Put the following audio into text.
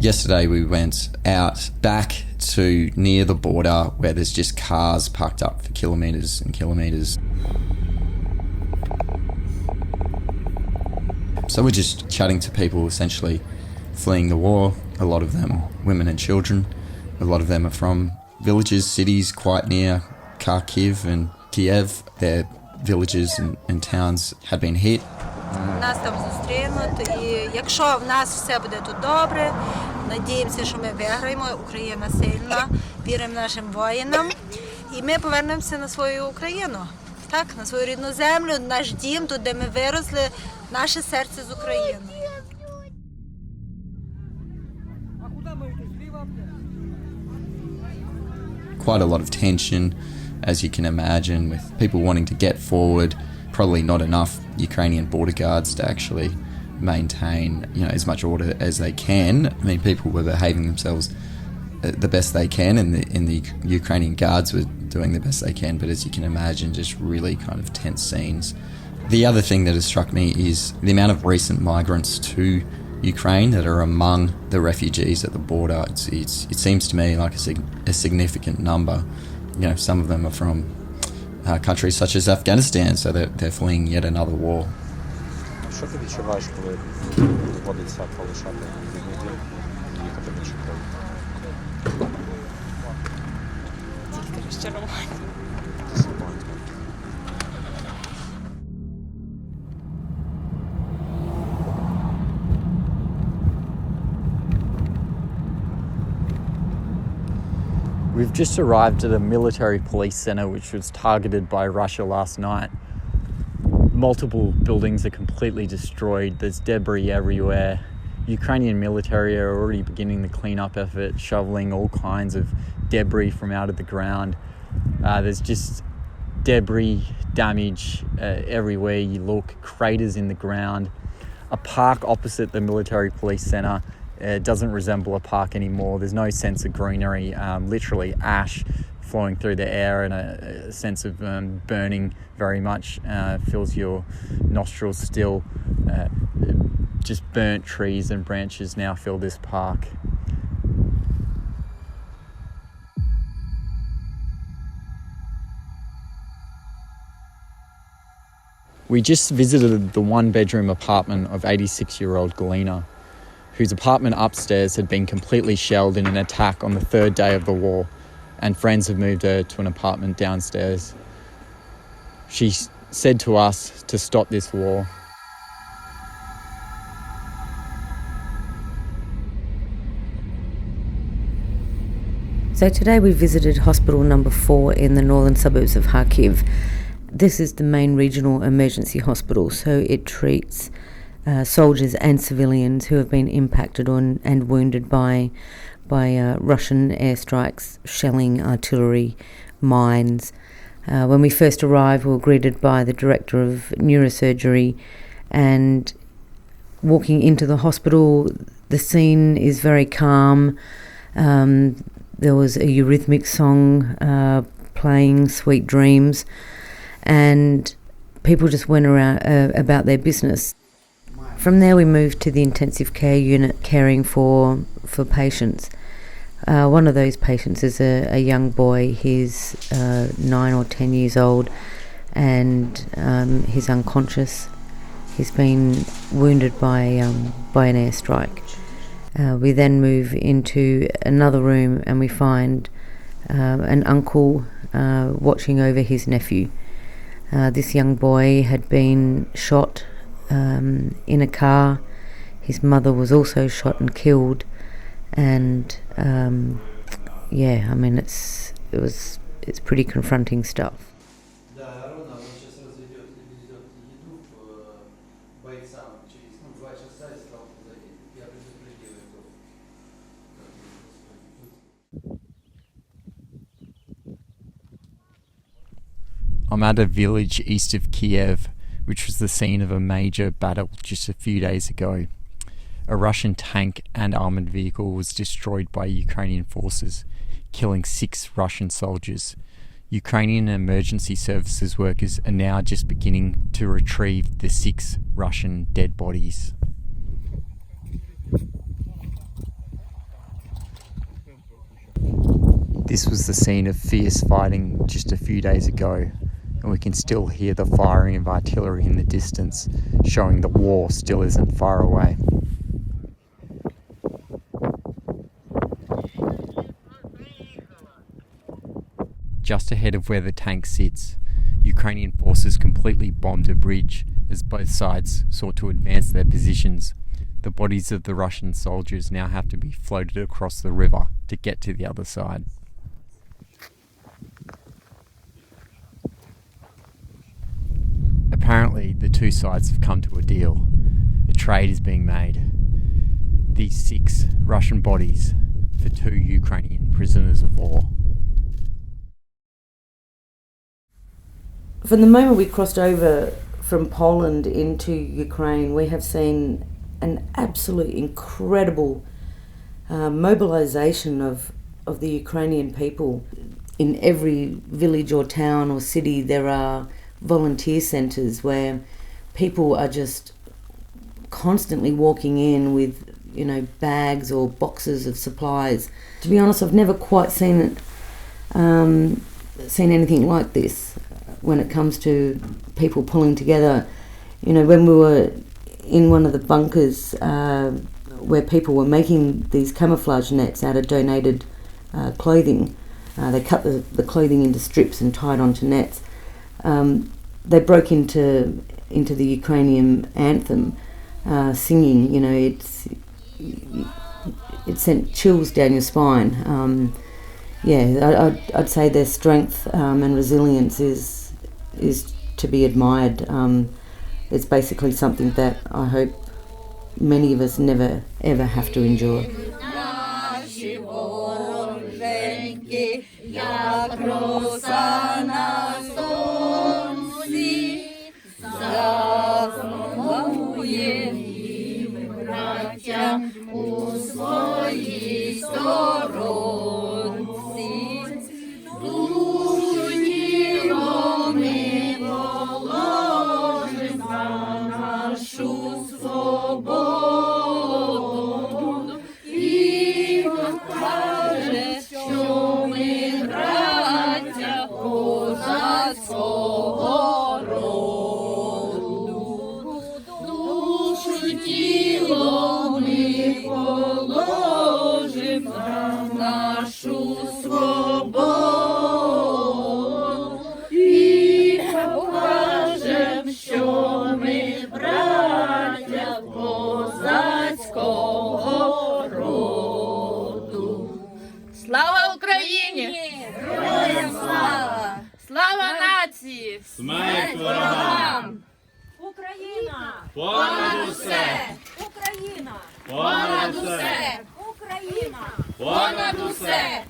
Yesterday we went out back to near the border where there's just cars parked up for kilometres and kilometres. So we're just chatting to people essentially fleeing the war, a lot of them women and children. A lot of them are from villages, cities quite near Kharkiv and Kiev. Their villages and towns had been hit. Нас там зустрінуть, і якщо в нас все буде тут добре, надіємося, що ми виграємо, Україна сильна, віримо нашим воїнам, і ми повернемося на свою Україну, так, на свою рідну землю, наш дім, тут, де ми виросли, наше серце з Україною. Quite a lot of tension, as you can imagine, with people wanting to get forward. Probably not enough Ukrainian border guards to actually maintain, as much order as they can. I mean, people were behaving themselves the best they can, and the Ukrainian guards were doing the best they can. But as you can imagine, just really kind of tense scenes. The other thing that has struck me is the amount of recent migrants to Ukraine that are among the refugees at the border. It seems to me like a significant number. Some of them are from countries such as Afghanistan, so they're fleeing yet another war. Що ти відчуваєш, коли доводиться полишати рідний дім і їхати в іншу країну? Тільки розчарування. We've just arrived at a military police centre which was targeted by Russia last night. Multiple buildings are completely destroyed. There's debris everywhere. Ukrainian military are already beginning the clean-up effort, shoveling all kinds of debris from out of the ground. There's just debris, damage everywhere you look, craters in the ground. A park opposite the military police centre doesn't resemble a park anymore. There's no sense of greenery, literally ash flowing through the air, and a sense of burning very much fills your nostrils still. Just burnt trees and branches now fill this park. We just visited the one-bedroom apartment of 86-year-old Galina, whose apartment upstairs had been completely shelled in an attack on the third day of the war, and friends have moved her to an apartment downstairs. She said to us to stop this war. So today we visited Hospital Number 4 in the northern suburbs of Kharkiv. This is the main regional emergency hospital, so it treats soldiers and civilians who have been impacted on and wounded by Russian airstrikes, shelling, artillery, mines. When we first arrived, we were greeted by the director of neurosurgery, and walking into the hospital, the scene is very calm. There was a Eurythmics song playing, Sweet Dreams, and people just went around about their business. From there we moved to the intensive care unit caring for patients. One of those patients is a young boy. He's 9 or 10 years old, and he's unconscious. He's been wounded by an airstrike. We then move into another room and we find an uncle watching over his nephew. This young boy had been shot in a car. His mother was also shot and killed, and it's pretty confronting stuff. I'm at a village east of Kiev, which was the scene of a major battle just a few days ago. A Russian tank and armoured vehicle was destroyed by Ukrainian forces, killing 6 Russian soldiers. Ukrainian emergency services workers are now just beginning to retrieve the 6 Russian dead bodies. This was the scene of fierce fighting just a few days ago, and we can still hear the firing of artillery in the distance, showing the war still isn't far away. Just ahead of where the tank sits, Ukrainian forces completely bombed a bridge as both sides sought to advance their positions. The bodies of the Russian soldiers now have to be floated across the river to get to the other side. Apparently, the two sides have come to a deal. A trade is being made. These 6 Russian bodies for 2 Ukrainian prisoners of war. From the moment we crossed over from Poland into Ukraine, we have seen an absolute incredible mobilization of the Ukrainian people. In every village or town or city, there are volunteer centres where people are just constantly walking in with, bags or boxes of supplies. To be honest, I've never quite seen anything like this when it comes to people pulling together. When we were in one of the bunkers where people were making these camouflage nets out of donated clothing, they cut the clothing into strips and tied onto nets. They broke into the Ukrainian anthem, singing. It sent chills down your spine. I'd say their strength and resilience is to be admired. It's basically something that I hope many of us never ever have to endure. Слава Україні! Героям слава! Слава нації! Смерть ворогам! Україна! Понад усе! Україна! Понад усе! Україна! Понад усе!